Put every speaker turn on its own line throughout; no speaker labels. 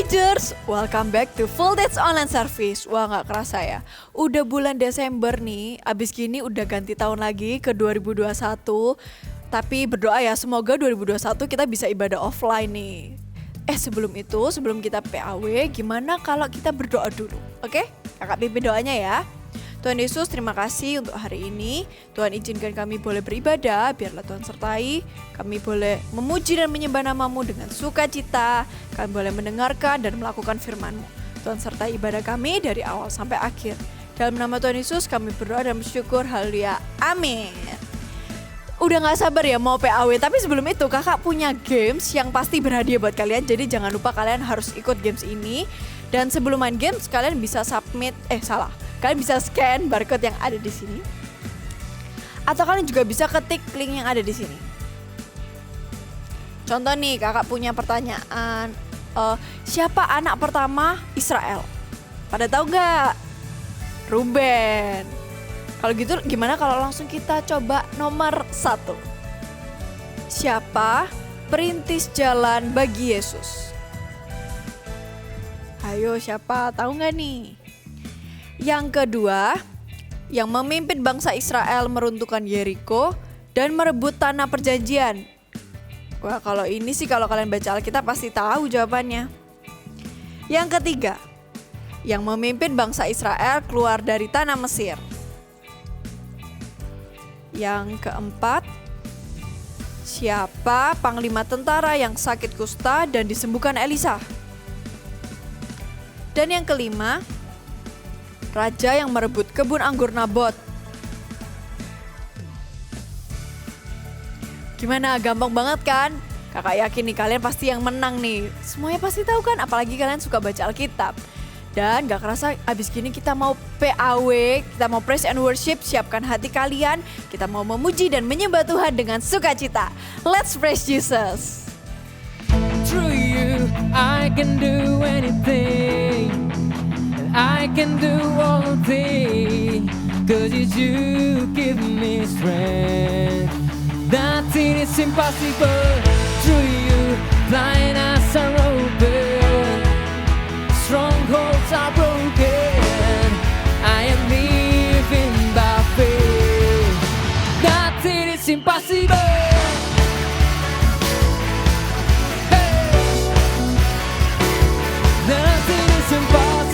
Teenagers, welcome back to Full Dates Online Service. Wah gak kerasa ya, udah bulan Desember nih, abis gini udah ganti tahun lagi ke 2021. Tapi berdoa ya, semoga 2021 kita bisa ibadah offline nih. Sebelum itu, sebelum kita PAW, gimana kalau kita berdoa dulu, oke? Kakak pimpin doanya ya. Tuhan Yesus, terima kasih untuk hari ini. Tuhan izinkan kami boleh beribadah, biarlah Tuhan sertai. Kami boleh memuji dan menyembah nama-Mu dengan sukacita. Kami boleh mendengarkan dan melakukan firman-Mu. Tuhan sertai ibadah kami dari awal sampai akhir. Dalam nama Tuhan Yesus kami berdoa dan bersyukur. Haleluya. Amin. Udah gak sabar ya mau PAW, tapi sebelum itu kakak punya games yang pasti berhadiah buat kalian. Jadi jangan lupa kalian harus ikut games ini. Dan sebelum main games kalian bisa kalian bisa scan barcode yang ada di sini. Atau kalian juga bisa ketik link yang ada di sini. Contoh nih, kakak punya pertanyaan. Siapa anak pertama Israel? Pada tahu nggak? Ruben. Kalau gitu gimana kalau langsung kita coba nomor 1. Siapa perintis jalan bagi Yesus? Ayo, siapa? Tahu nggak nih? Yang kedua, yang memimpin bangsa Israel meruntuhkan Yeriko dan merebut tanah perjanjian. Wah, kalau ini sih kalau kalian baca Alkitab pasti tahu jawabannya. Yang ketiga, yang memimpin bangsa Israel keluar dari tanah Mesir. Yang keempat, siapa panglima tentara yang sakit kusta dan disembuhkan Elisa? Dan yang kelima, raja yang merebut kebun anggur Nabot. Gimana? Gampang banget kan? Kakak yakin nih kalian pasti yang menang nih. Semuanya pasti tahu kan? Apalagi kalian suka baca Alkitab. Dan gak kerasa abis gini kita mau PAW, kita mau praise and worship. Siapkan hati kalian. Kita mau memuji dan menyembah Tuhan dengan sukacita. Let's praise Jesus.
Through you, I can do anything. I can do all things, 'cause it's you give me strength. Nothing is impossible. Through you, blind eyes are open, strongholds are broken. I am living by faith. Nothing is impossible. Hey, nothing is impossible.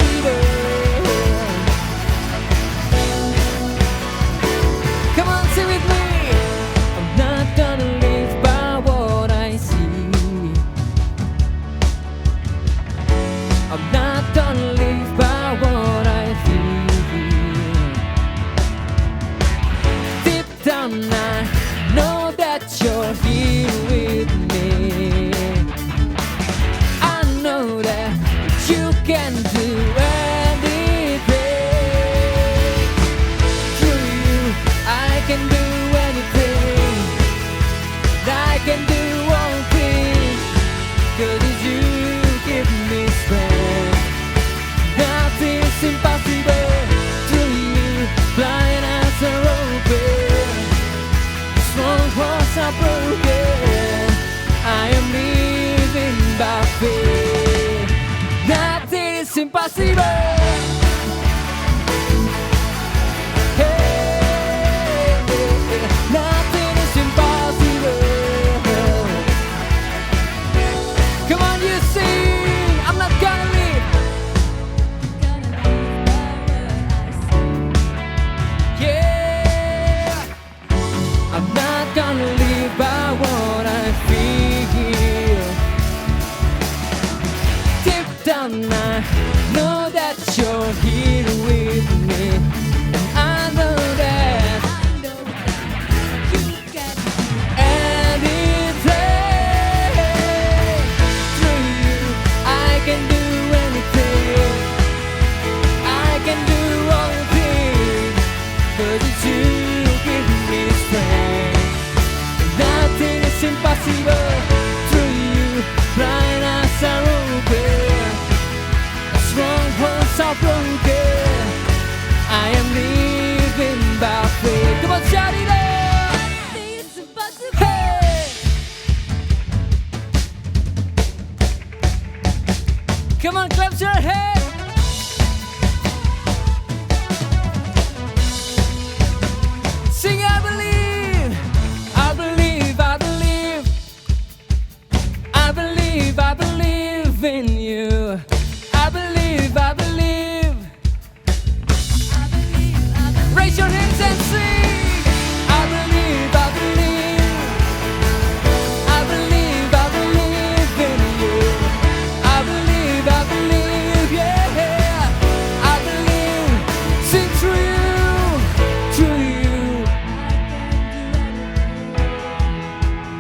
You're here with me. I know that you can do anything. Through you, I can do anything. I can do all things, 'cause it's you give me strength. Nothing is impossible. Through you, blind eyes are open, strongholds are broken. I am living by faith. Nothing is impossible. Hey, nothing is impossible. Come on, you sing. I'm not gonna leave. Yeah, I'm not gonna live by what I feel. Deep down I know that you clap your hands. Sing I believe, I believe, I believe, I believe, I believe in you. I believe, I believe. Raise your hands and sing. I believe, I believe, I believe, I believe in you. I believe, I believe, yeah. I believe, sing through you.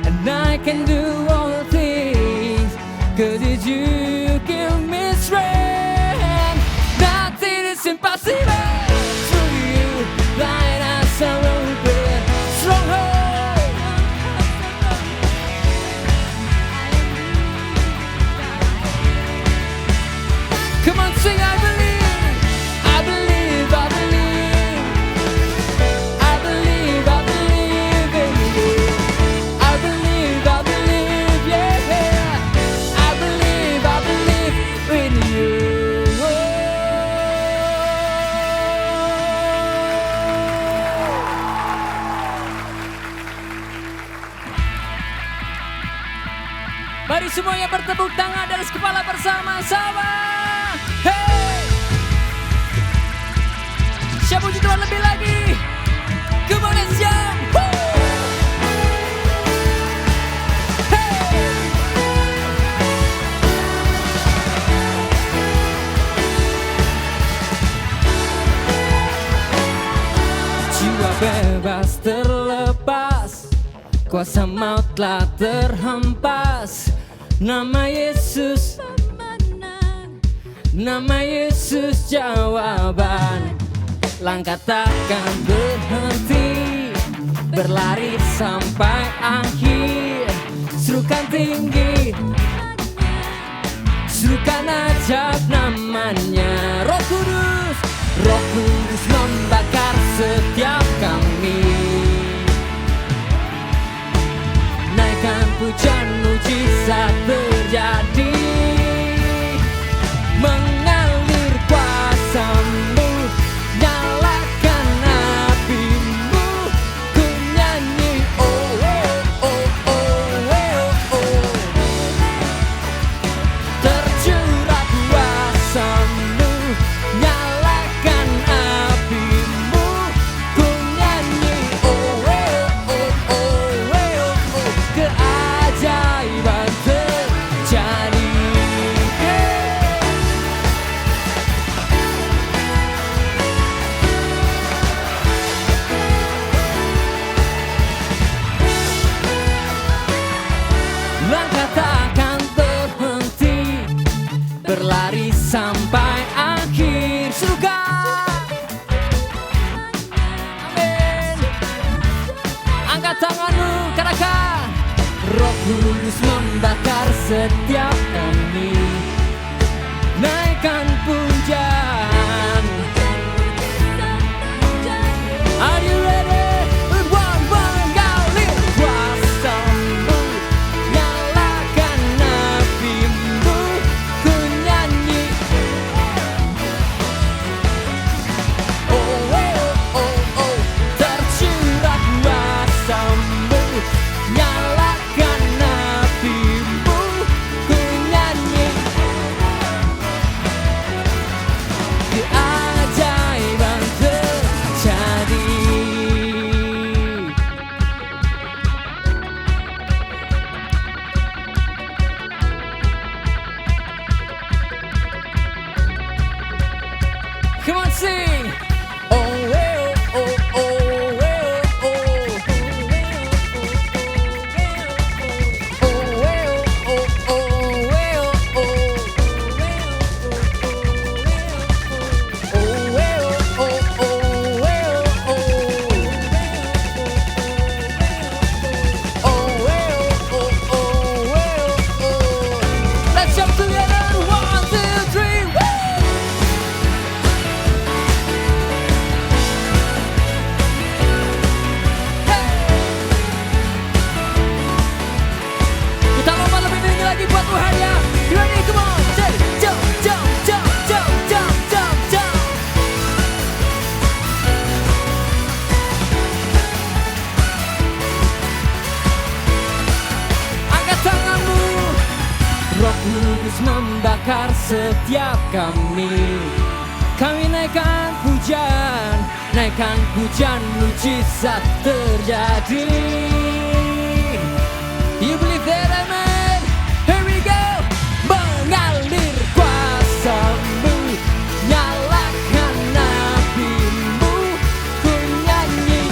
And I can do all things, 'cause it's you give me strength. Nothing is impossible. Through you, light us our open stronghold. Come on, sing, I believe, I believe, I believe, I believe, I believe in you. I believe, I believe, yeah. I believe in you. Mari semuanya bertepuk tangan dan kepala bersama-sama. Hey! Siapa puji Tuhan lebih lagi? Come on, let's jump! Woo! Hey! Jiwa bebas terlepas, kuasa maut telah terhempas. Nama Yesus, nama Yesus jawaban. Langkah takkan berhenti, berlari sampai akhir. Serukan tinggi, serukan ajab namanya. Roh Kudus, Roh Kudus membakar setiap kami. Naikkan pujian, mujizat terjadi. Mengalir kuasa-Mu, nyalakan api-Mu. Ku nyanyi, oh, oh, oh, oh, oh, oh. Tercurah kuasa-Mu, nyalakan api-Mu. Ku nyanyi, oh, oh, oh, oh, oh, oh. Keajaiban terjadi. Langkah takkan terhenti, berlari sampai akhir. Serukan, amin. Angkat tanganmu, katakan, Roh Kudus membakar setiap kami. Naikkan pujian. Are you ready? One kali kuasa-Mu, nyalakan api-Mu. Ku nyanyi, oh, oh, oh, oh. Tercurah kuasa-Mu, nyalakan api-Mu. Ku nyanyi, setiap kami naikkan pujian, mujizat terjadi. You believe that, amen? Here we go. Mengalir kuasa-Mu, nyalakan api-Mu, ku nyanyi.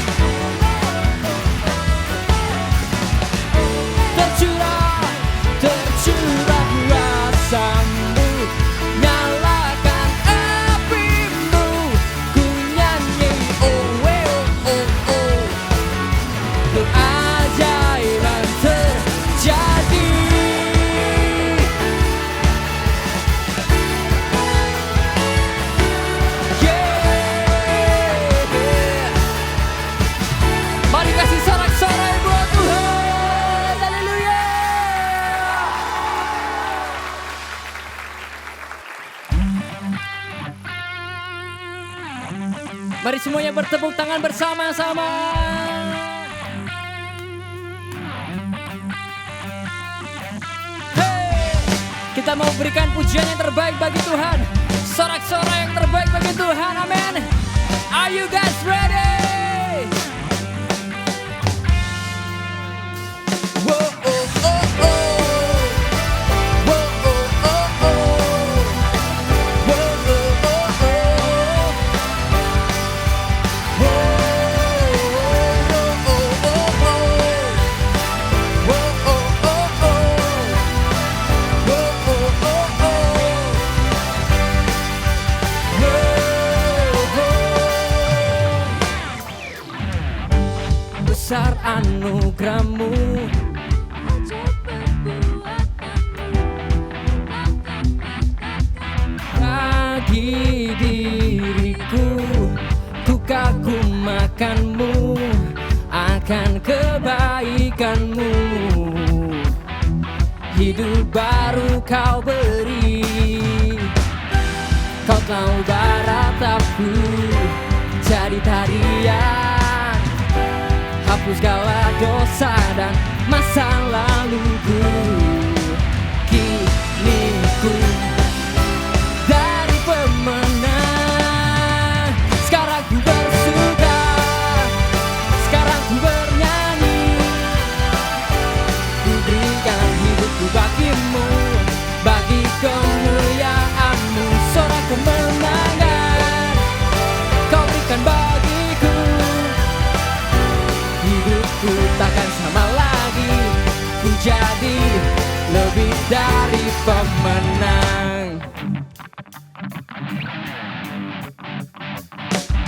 Tercurah kuasa-Mu, nyalakan api-Mu, ku nyanyi. Oh, oh, oh, oh. Keajaiban terjadi. Yeah. Mari kasih sorak-sorai buat Tuhan. Haleluya. Mari semuanya bertepuk tangan bersama-sama. Kita mau berikan pujian yang terbaik bagi Tuhan, sorak-sorai yang terbaik bagi Tuhan, amin. Are you guys ready? Whoa, oh, oh, oh. Whoa, oh, oh, oh. Whoa, oh, oh, oh. Whoa, oh, oh, oh, oh. Whoa, oh, oh, oh. Besar anugerah-Mu, bagi diriku, ku kagum akan-Mu, akan kebaikan-Mu. Hidup baru Kau beri, Kau tahu baratapku jadi tarian, hapus segala dosa dan masa laluku. Kini ku dari pemenang, sekarang ku bersuka, sekarang ku bernyanyi. Ku berikan hidupku bagi-Mu, bagi kemuliaan-Mu. Sorak kemenangan Kau berikan bagiku. Hidupku takkan sama lagi, ku jadi lebih dari pemenang.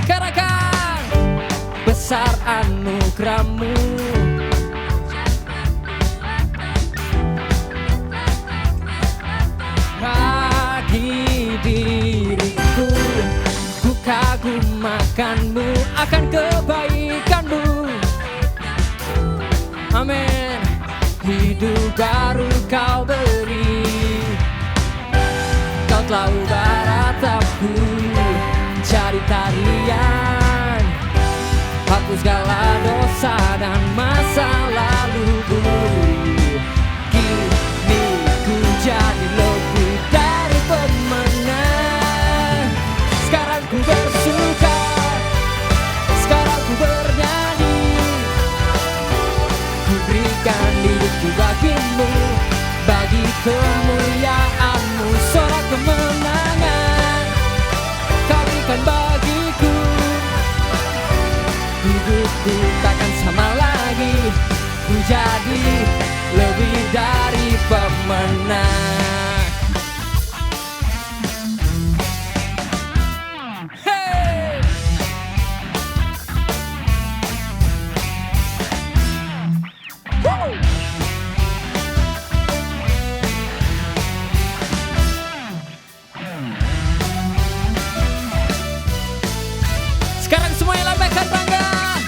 Katakan, besar anugerah-Mu, bagi diriku, ku kagum akan-Mu, akan kebaikan-Mu. Amin. Hidup baru Kau beri, Kau telah baratapku jadi tarian, hapus segala dosa dan masa laluku. Kini ku jadi lebih dari pemenang. Sekarang ku bersuka, sekarang ku bernyanyi. Ku berikan hidupku bagi-Mu, bagi kemuliaan-Mu. Sorak kemenangan Kau berikan bagiku. Hidupku takkan sama lagi, ku jadi lebih dari pemenang. Hey! Woo! Sekarang semuanya lambaikan tangan.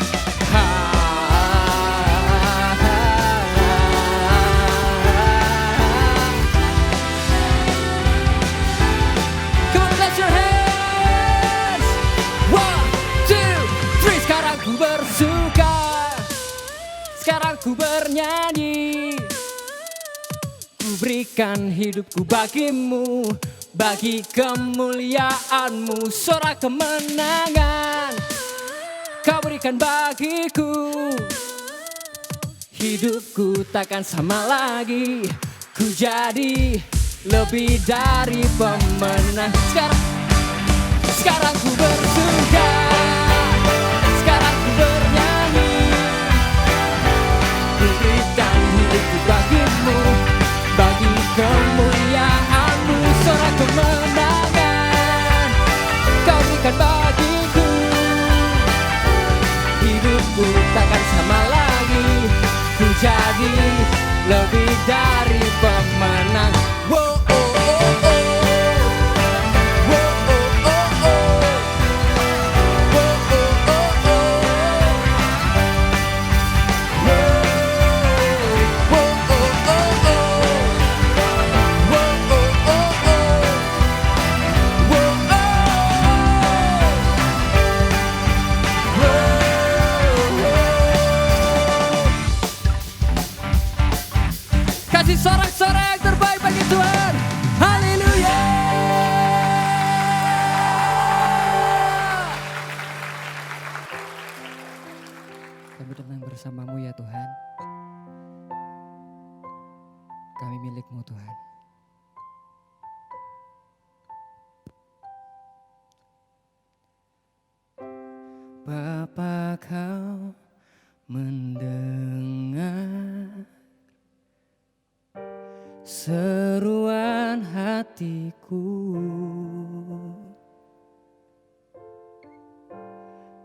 Come on, clap your hands. 1, 2, 3. Sekarang ku bersuka, sekarang ku bernyanyi. Ku berikan hidupku bagi-Mu, bagi kemuliaan-Mu, sorak kemenangan Kau berikan bagiku. Hidupku takkan sama lagi, ku jadi lebih dari pemenang. Sekarang ku bersuka, sekarang ku bernyanyi, ku berikan hidupku bagimu, bagi kemuliaan-Mu, sorak kemenangan Kau berikan bagiku. Hidupku takkan sama lagi, ku jadi lebih dari pemenang. Wow, oh, oh, oh. Wow, oh, oh, oh. Wow, oh, oh, oh. Wow, oh, oh, oh, oh. Wow, oh, oh, oh. Wow, kasih sorak-sorak terbaik bagi Tuhan. Haleluya. Kami datang bersama-Mu ya Tuhan. Kami milik-Mu Tuhan. Bapa, Kau mendengar seruan hatiku,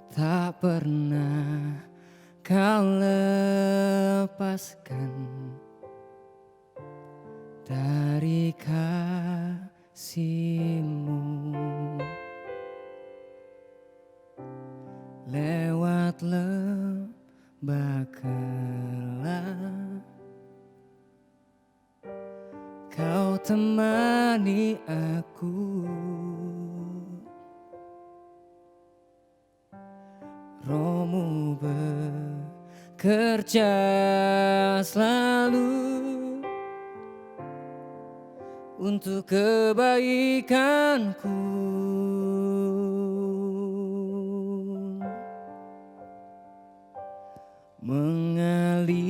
tak pernah Kau lepaskan dari kasih-Mu. Lewat lembah gelap Kau temani aku, Roh-Mu bekerja selalu untuk kebaikanku. Mengalir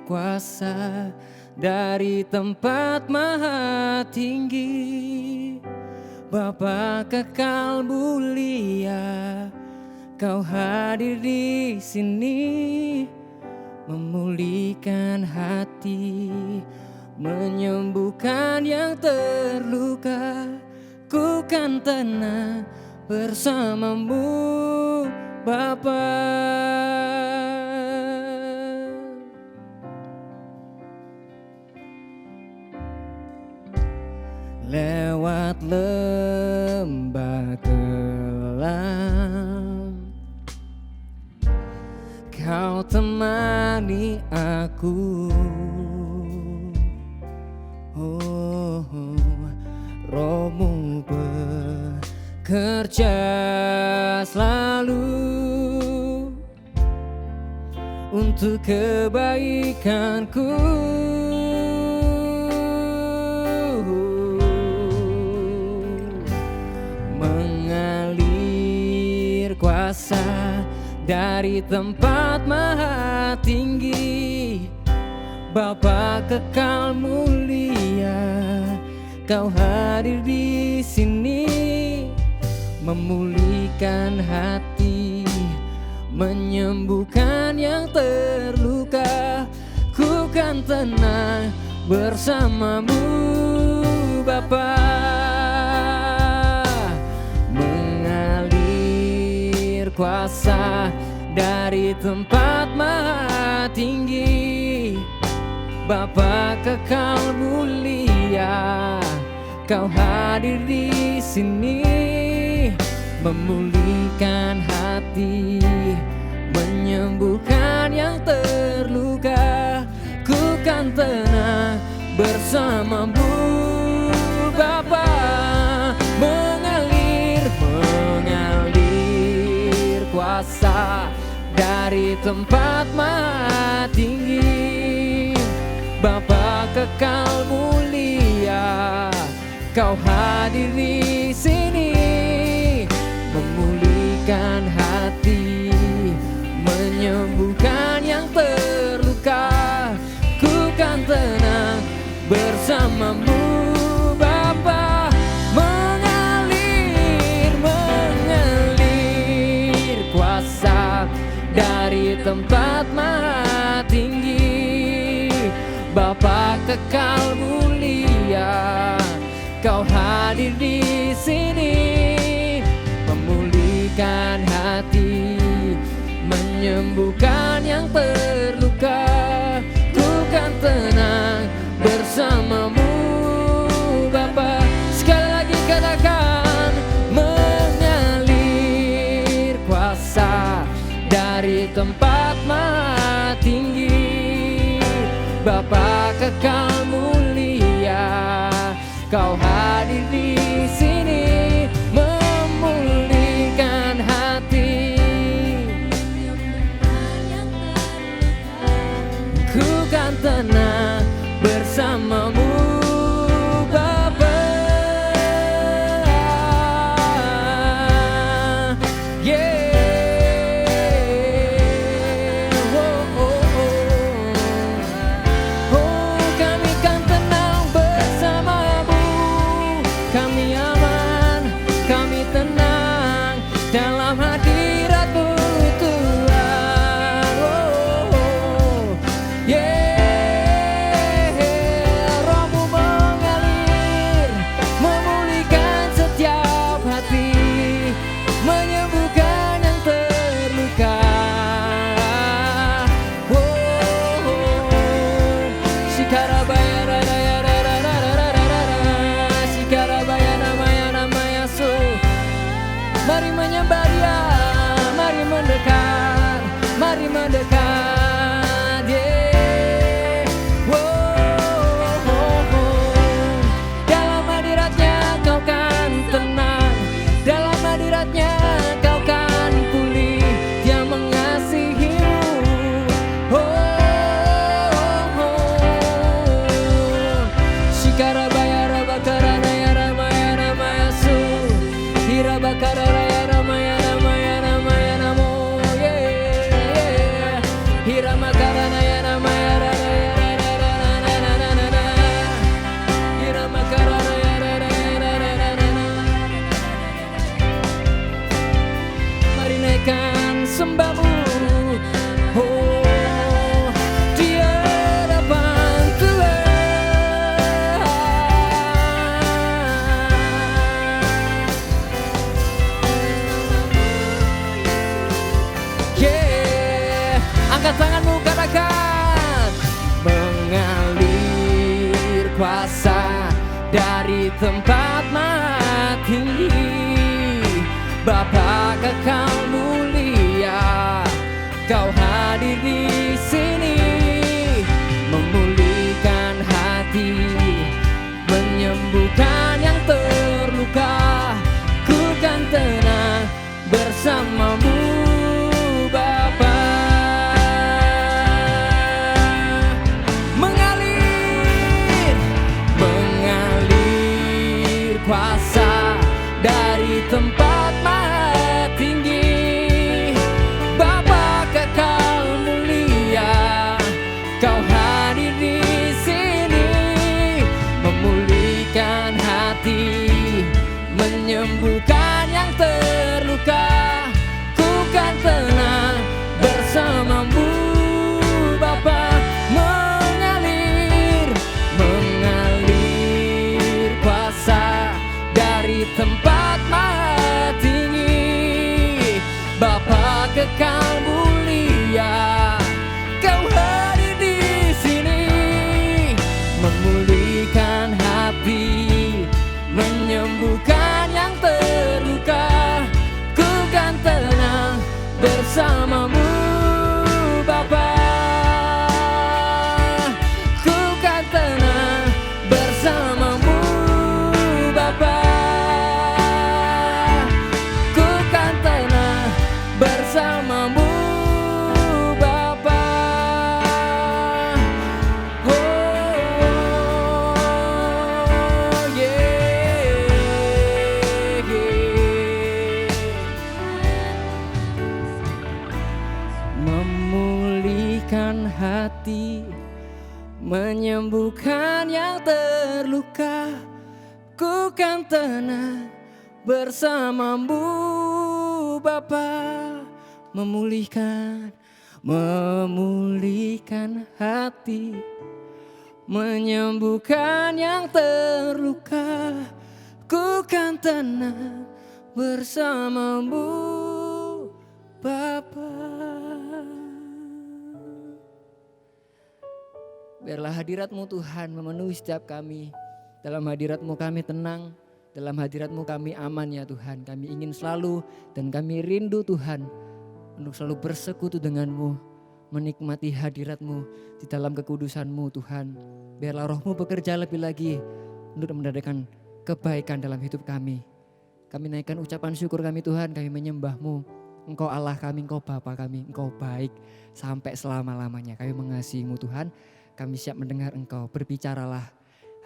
kuasa dari tempat maha tinggi, Bapa kekal mulia, Kau hadir di sini, memulihkan hati, menyembuhkan yang terluka. Ku kan tenang bersama-Mu, Bapa. Lewat lembah gelap Kau temani aku, oh, Roh-Mu bekerja selalu untuk kebaikanku. Mengalir kuasa dari tempat maha tinggi, Bapa kekal mulia, Kau hadir di sini, memulihkan hati, menyembuhkan yang terluka. Ku kan tenang bersama-Mu, Bapa. Mengalir kuasa dari tempat maha tinggi, Bapa kekal mulia, Kau hadir di sini, memulihkan hati, menyembuhkan yang terluka. Ku kan tenang bersama-Mu, Bapa. Mengalir kuasa dari tempat maha tinggi, Bapa kekal mulia, Kau hadir di sini, memulihkan hati, menyembuhkan yang terluka. Ku kan tenang bersamamu Bapa. Mengalir kuasa dari tempat maha tinggi. Bapa kekal mulia, Kau hadir di sini, memulihkan hati, menyembuhkan yang terluka. Ku kan tenang bersamamu Bapa. Sekali lagi katakan, mengalir kuasa dari tempat maha tinggi. Bapa kekal mulia, Kau hadir di sini, memulihkan hati. Ku kan tenang bersamamu Bapa. Kami kan tenang bersamamu. Kami aman, kami tenang dalam hadirat-Mu Tuhan. Roh-Mu mengalir, memulihkan setiap hati, menyembuhkan yang terluka. Sikarabaya radaya radadadadadadada, Sikarabaya namaya namaya su. Mari menyembah Dia, mari mendekat, mari mendekat. Dalam hadirat-Nya kau kan tenang, dalam hadirat-Nya kau kan pulih. Dia mengasihimu. Sikarabaya rabakaraya ramaya ramaya su. Hirabakaraya ramaya ramaya ramaya namo. Hiramakaraya ramaya ramaya ramaya. Hiramakaraya ramaya. Mari naikkan sembahmu, di hadapan Tuhan. Angkat tanganmu, katakan, mengalir kuasa dari tempat maha tinggi. Bapa kekal mulia, Kau hadir di sini, memulihkan hati, menyembuhkan yang terluka. Ku kan tenang bersamamu Bapa. Mengalir kuasa dari tempat maha tinggi. Bapa kekal mulia, Kau hadir di sini, memulihkan hati, menyembuhkan yang terluka. Ku kan tenang bersamamu Bapa. Mengalir kuasa dari tempat maha tinggi. Bapa kekal mulia, Kau hadir di sini, memulihkan hati, menyembuhkan yang terluka. Ku kan tenang bersamamu Bapa. Ku kan tenang bersamamu Bapa. Ku kan tenang bersamamu Bapa. Oh, yeah. hati, menyembuhkan yang terluka. Ku kan tenang bersamamu Bapa, memulihkan hati, menyembuhkan yang terluka. Ku kan tenang bersamamu Bapa. Biarlah hadirat-Mu Tuhan memenuhi setiap kami. Dalam hadirat-Mu kami tenang, dalam hadirat-Mu kami aman ya Tuhan. Kami ingin selalu dan kami rindu Tuhan untuk selalu bersekutu dengan-Mu, menikmati hadirat-Mu di dalam kekudusan-Mu Tuhan. Biarlah Roh-Mu bekerja lebih lagi untuk mendadakan kebaikan dalam hidup kami. Kami naikkan ucapan syukur kami Tuhan, kami menyembah-Mu. Engkau Allah kami, Engkau Bapa kami, Engkau baik sampai selama-lamanya. Kami mengasihi-Mu Tuhan, kami siap mendengar Engkau, berbicaralah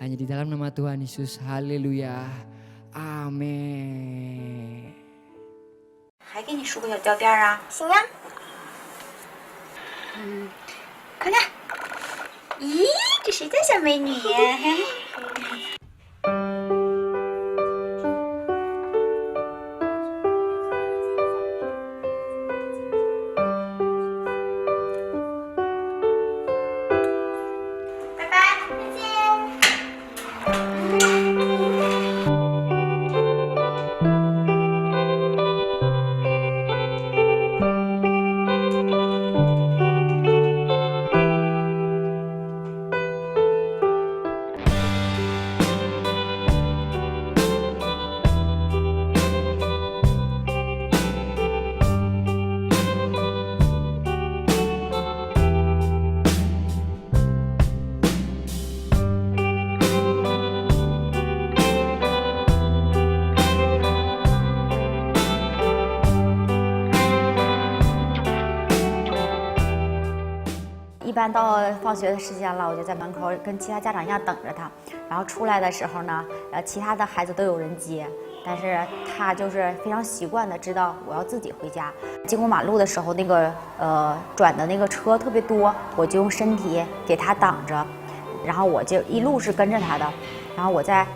hanya di dalam nama Tuhan Yesus. Haleluya, amin.
还给你梳个小吊辫啊？行啊。看看，咦，这谁家小美女呀？拜拜，再见。一般到放学的时间了，我就在门口跟其他家长一样等着他。然后出来的时候呢，其他的孩子都有人接，但是他就是非常习惯的知道我要自己回家。经过马路的时候，那个转的那个车特别多，我就用身体给他挡着，然后我就一路是跟着他的，然后我在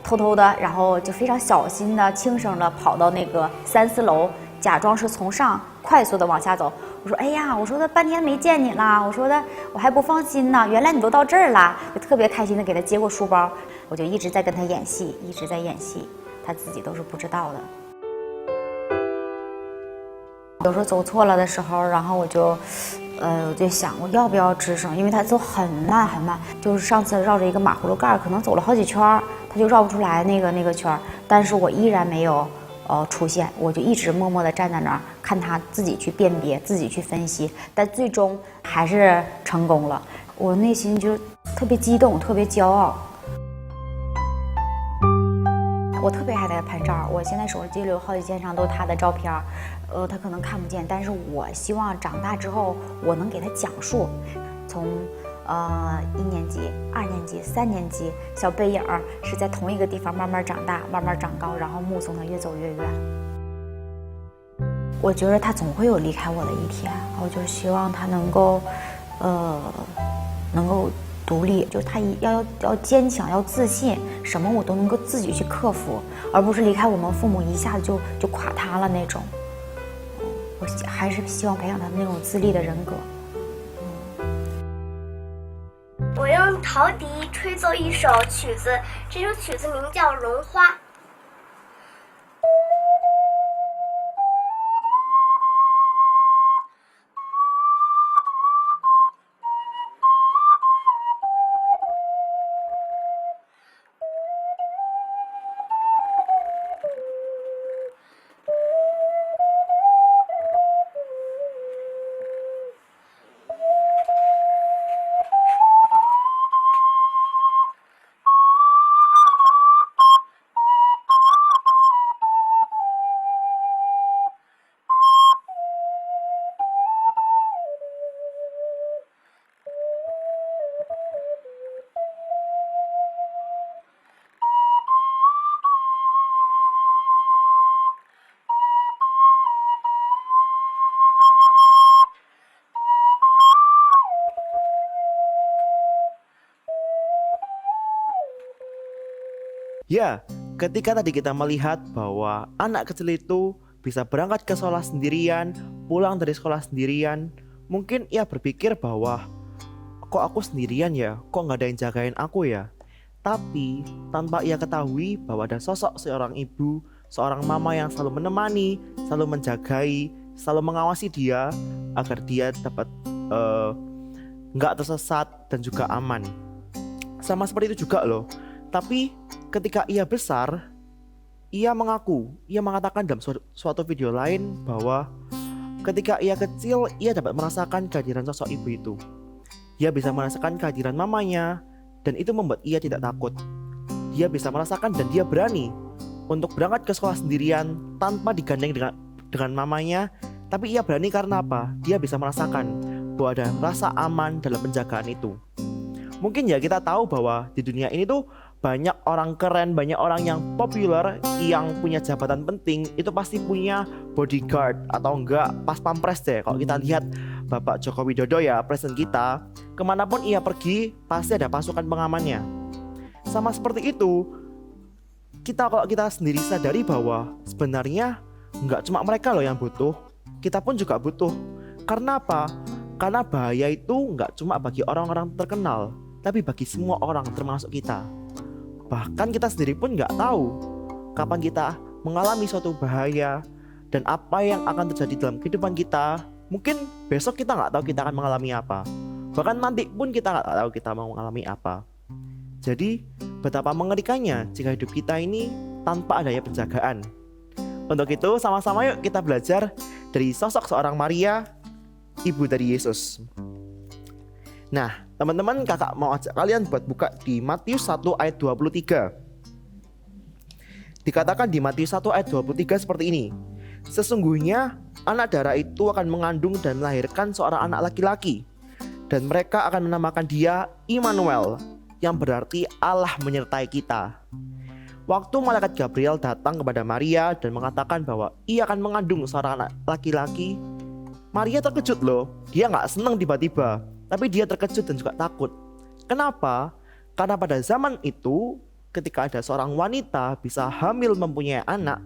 偷偷的，然后就非常小心的、轻声的跑到那个3、4楼，假装是从上快速的往下走。我说：“哎呀，我说他半天没见你了，我说的我还不放心呢，原来你都到这儿了。”就特别开心的给他接过书包，我就一直在跟他演戏，一直在演戏，他自己都是不知道的。有时候走错了的时候，然后我就想我要不要吱声，因为他走很慢很慢，就是上次绕着一个马葫芦盖，可能走了好几圈，他就绕不出来那个圈，但是我依然没有出现，我就一直默默地站在那儿，看他自己去辨别，自己去分析，但最终还是成功了。我内心就特别激动，特别骄傲。我特别爱给他拍照，我现在手机里有好几件上都是他的照片，他可能看不见，但是我希望长大之后我能给他讲述，从1年级、2年级、3年级，小背影是在同一个地方慢慢长大，慢慢长高，然后目送他越走越远。我觉得他总会有离开我的一天，我就希望他能够独立，就是他要坚强，要自信，什么我都能够自己去克服，而不是离开我们父母一下子就垮塌了那种。我还是希望培养他那种自立的人格。
我用陶笛吹奏一首曲子，这首曲子名叫《绒花》。
Ya, ketika tadi kita melihat bahwa anak kecil itu bisa berangkat ke sekolah sendirian, pulang dari sekolah sendirian, mungkin ia berpikir bahwa kok aku sendirian ya, kok gak ada yang jagain aku ya. Tapi tanpa ia ketahui bahwa ada sosok seorang ibu, seorang mama yang selalu menemani, selalu menjagai, selalu mengawasi dia agar dia dapat gak tersesat dan juga aman. Sama seperti itu juga loh. Tapi ketika ia besar, ia mengatakan dalam suatu video lain bahwa ketika ia kecil, ia dapat merasakan kehadiran sosok ibu itu. Ia bisa merasakan kehadiran mamanya, dan itu membuat ia tidak takut. Dia bisa merasakan dan dia berani untuk berangkat ke sekolah sendirian tanpa digandeng dengan mamanya. Tapi ia berani karena apa? Dia bisa merasakan bahwa ada rasa aman dalam penjagaan itu. Mungkin ya kita tahu bahwa di dunia ini tuh banyak orang keren, banyak orang yang populer, yang punya jabatan penting, itu pasti punya bodyguard atau enggak pas pampres deh. Kalau kita lihat Bapak Joko Widodo ya, presiden kita, kemanapun ia pergi pasti ada pasukan pengamannya. Sama seperti itu, kalau kita sendiri sadari bahwa sebenarnya enggak cuma mereka loh yang butuh, kita pun juga butuh. Karena apa? Karena bahaya itu enggak cuma bagi orang-orang terkenal, tapi bagi semua orang termasuk kita. Bahkan kita sendiri pun nggak tahu kapan kita mengalami suatu bahaya dan apa yang akan terjadi dalam kehidupan kita. Mungkin besok kita nggak tahu kita akan mengalami apa. Bahkan nanti pun kita nggak tahu kita mau mengalami apa. Jadi betapa mengerikannya jika hidup kita ini tanpa adanya penjagaan. Untuk itu sama-sama yuk kita belajar dari sosok seorang Maria, ibu dari Yesus. Nah, teman-teman, kakak mau ajak kalian buat buka di Matius 1 ayat 23. Dikatakan di Matius 1 ayat 23 seperti ini. Sesungguhnya anak darah itu akan mengandung dan melahirkan seorang anak laki-laki, dan mereka akan menamakan dia Immanuel, yang berarti Allah menyertai kita. Waktu malaikat Gabriel datang kepada Maria dan mengatakan bahwa ia akan mengandung seorang anak laki-laki, Maria terkejut loh. Dia gak senang tiba-tiba, tapi dia terkejut dan juga takut. Kenapa? Karena pada zaman itu, ketika ada seorang wanita bisa hamil mempunyai anak,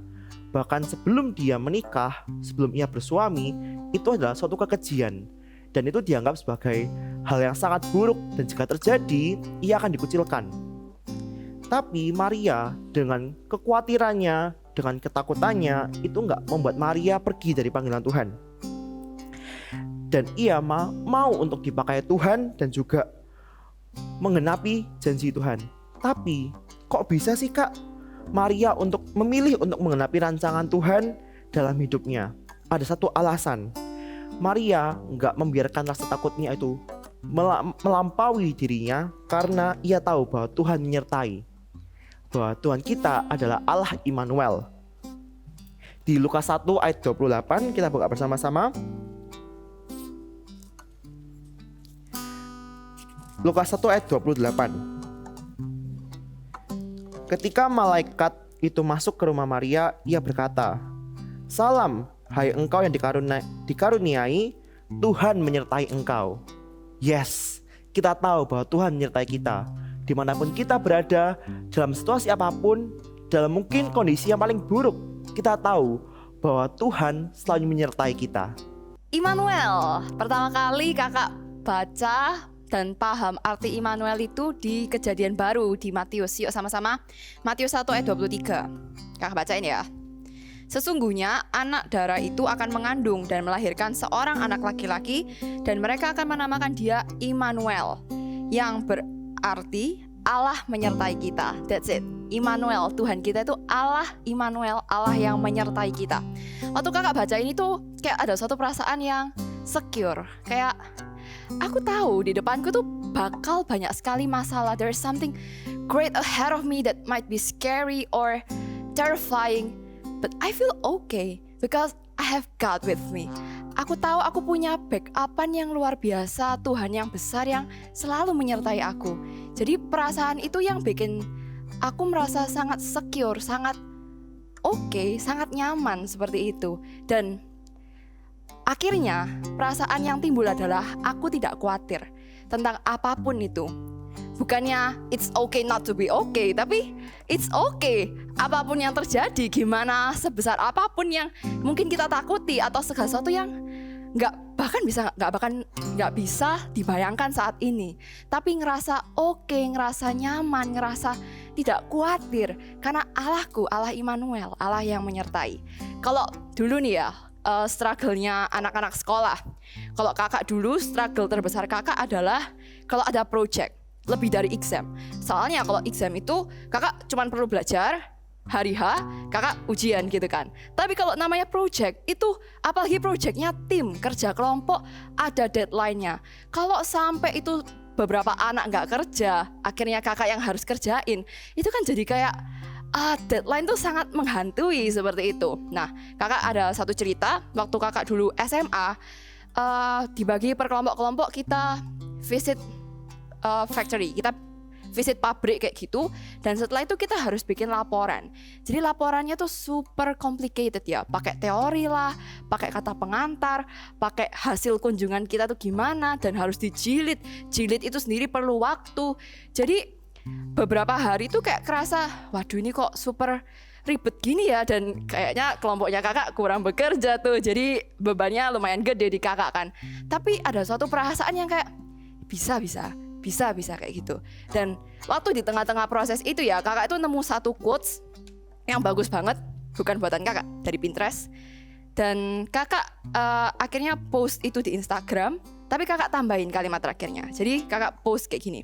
bahkan sebelum dia menikah, sebelum ia bersuami, itu adalah suatu kekejian. Dan itu dianggap sebagai hal yang sangat buruk, dan jika terjadi, ia akan dikucilkan. Tapi Maria dengan kekhawatirannya, dengan ketakutannya, itu gak membuat Maria pergi dari panggilan Tuhan. Dan ia mau untuk dipakai Tuhan dan juga menggenapi janji Tuhan. Tapi kok bisa sih Kak Maria untuk memilih untuk menggenapi rancangan Tuhan dalam hidupnya? Ada satu alasan. Maria gak membiarkan rasa takutnya itu melampaui dirinya, karena ia tahu bahwa Tuhan menyertai, bahwa Tuhan kita adalah Allah Immanuel. Di Lukas 1 ayat 28 kita buka bersama-sama. Lukas 1 ayat 28. Ketika malaikat itu masuk ke rumah Maria, ia berkata, "Salam, hai engkau yang dikaruniai, Tuhan menyertai engkau." Yes, kita tahu bahwa Tuhan menyertai kita dimanapun kita berada, dalam situasi apapun, dalam mungkin kondisi yang paling buruk, kita tahu bahwa Tuhan selalu menyertai kita.
Immanuel, pertama kali kakak baca dan paham arti Immanuel itu di Kejadian Baru di Matius. Yuk sama-sama, Matius 1 ayat 23. Kakak bacain ya. Sesungguhnya anak darah itu akan mengandung dan melahirkan seorang anak laki-laki, dan mereka akan menamakan dia Immanuel, yang berarti Allah menyertai kita. That's it. Immanuel, Tuhan kita itu Allah Immanuel, Allah yang menyertai kita. Waktu kakak baca ini tuh kayak ada suatu perasaan yang secure. Kayak aku tahu di depanku tuh bakal banyak sekali masalah. There's something great ahead of me that might be scary or terrifying, but I feel okay because I have God with me. Aku tahu aku punya backupan yang luar biasa, Tuhan yang besar yang selalu menyertai aku. Jadi perasaan itu yang bikin aku merasa sangat secure, sangat okay, sangat nyaman seperti itu. Dan akhirnya perasaan yang timbul adalah aku tidak khawatir tentang apapun itu. bukannya it's okay not to be okay, tapi it's okay. Apapun yang terjadi, gimana sebesar apapun yang mungkin kita takuti atau segala sesuatu yang nggak bisa dibayangkan saat ini, tapi ngerasa oke, ngerasa nyaman, ngerasa tidak khawatir karena Allahku, Allah Immanuel, Allah yang menyertai. Kalau dulu nih ya, struggle-nya anak-anak sekolah. Kalau kakak dulu, struggle terbesar kakak adalah kalau ada project lebih dari exam. Soalnya kalau exam itu kakak cuma perlu belajar, hari H kakak ujian gitu kan. Tapi kalau namanya project itu, apalagi projectnya tim, kerja kelompok, ada deadline-nya. Kalau sampai itu beberapa anak nggak kerja, akhirnya kakak yang harus kerjain, itu kan jadi kayak deadline tuh sangat menghantui seperti itu. Nah, kakak ada satu cerita waktu kakak dulu SMA, dibagi per kelompok-kelompok, kita visit factory, kita visit pabrik kayak gitu, dan setelah itu kita harus bikin laporan. Jadi laporannya tuh super complicated ya, pakai teori lah, pakai kata pengantar, pakai hasil kunjungan kita tuh gimana, dan harus dijilid itu sendiri perlu waktu. Jadi beberapa hari tuh kayak kerasa, waduh ini kok super ribet gini ya, dan kayaknya kelompoknya kakak kurang bekerja tuh, jadi bebannya lumayan gede di kakak kan. Tapi ada suatu perasaan yang kayak bisa kayak gitu. Dan waktu di tengah-tengah proses itu ya, kakak itu nemu satu quotes yang bagus banget, bukan buatan kakak, dari Pinterest. Dan kakak akhirnya post itu di Instagram, tapi kakak tambahin kalimat terakhirnya. Jadi kakak post kayak gini,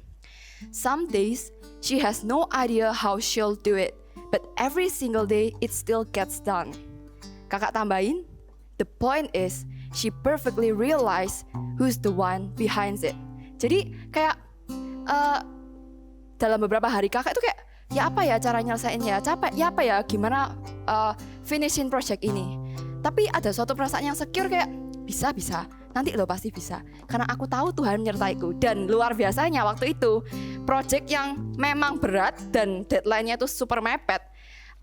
"Some days she has no idea how she'll do it, but every single day it still gets done." Kakak tambahin, "The point is she perfectly realize who's the one behind it." Jadi kayak dalam beberapa hari kakak itu kayak, ya apa ya cara nyelesainnya, capek, ya apa ya gimana finishing project ini. Tapi ada suatu perasaan yang secure kayak, bisa, nanti lo pasti bisa. Karena aku tahu Tuhan menyertaiku. Dan luar biasanya waktu itu, project yang memang berat dan deadline-nya itu super mepet,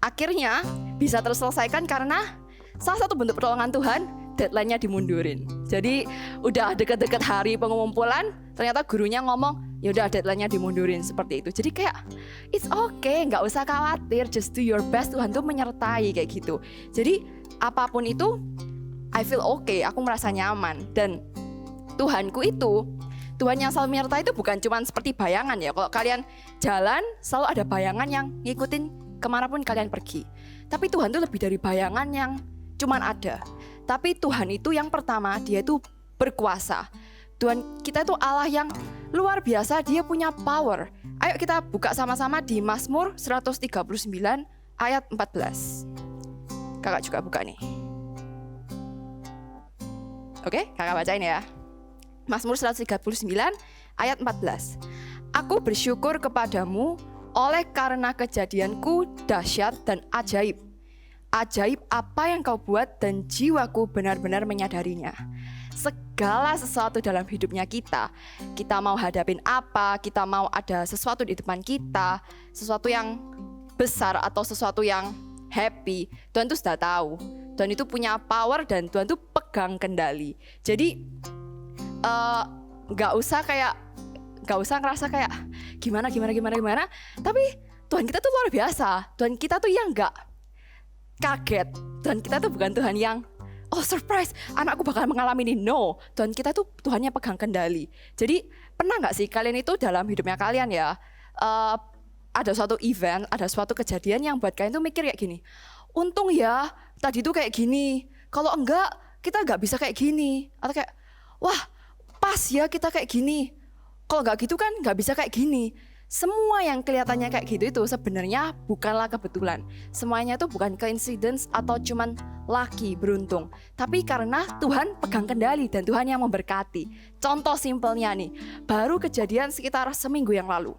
akhirnya bisa terselesaikan karena salah satu bentuk pertolongan Tuhan, deadline-nya dimundurin. Jadi udah deket-deket hari pengumpulan, ternyata gurunya ngomong, ya udah deadline-nya dimundurin seperti itu. Jadi kayak it's okay, nggak usah khawatir, just do your best, Tuhan tuh menyertai kayak gitu. Jadi apapun itu, I feel okay, aku merasa nyaman. Dan Tuhanku itu, Tuhan yang selalu menyertai itu bukan cuma seperti bayangan ya. Kalau kalian jalan, selalu ada bayangan yang ngikutin kemanapun kalian pergi. Tapi Tuhan tuh lebih dari bayangan yang cuman ada. Tapi Tuhan itu yang pertama, dia itu berkuasa. Tuhan kita itu Allah yang luar biasa, dia punya power. Ayo kita buka sama-sama di Mazmur 139 ayat 14. Kakak juga buka nih. Oke, kakak bacain ya. Mazmur 139 ayat 14. "Aku bersyukur kepadamu oleh karena kejadianku dahsyat dan ajaib. Ajaib apa yang kau buat dan jiwaku benar-benar menyadarinya." Segala sesuatu dalam hidupnya kita mau hadapin apa, kita mau ada sesuatu di depan kita, sesuatu yang besar atau sesuatu yang happy, Tuhan tuh sudah tahu. Tuhan itu punya power dan Tuhan tuh pegang kendali. Jadi nggak usah ngerasa kayak gimana. Tapi Tuhan kita tuh luar biasa. Tuhan kita tuh yang nggak kaget. Tuhan kita tuh bukan Tuhan yang surprise, anakku bakal mengalami ini. No, Tuhan kita tuh Tuhan yang pegang kendali. Jadi pernah nggak sih kalian itu dalam hidupnya kalian ya, ada suatu event, ada suatu kejadian yang buat kalian tuh mikir kayak gini, untung ya tadi tuh kayak gini, kalau enggak kita nggak bisa kayak gini. Atau kayak, wah pas ya kita kayak gini, kalau nggak gitu kan nggak bisa kayak gini. Semua yang kelihatannya kayak gitu itu sebenarnya bukanlah kebetulan. Semuanya itu bukan coincidence atau cuman lucky, beruntung. Tapi karena Tuhan pegang kendali dan Tuhan yang memberkati. Contoh simpelnya nih, baru kejadian sekitar seminggu yang lalu.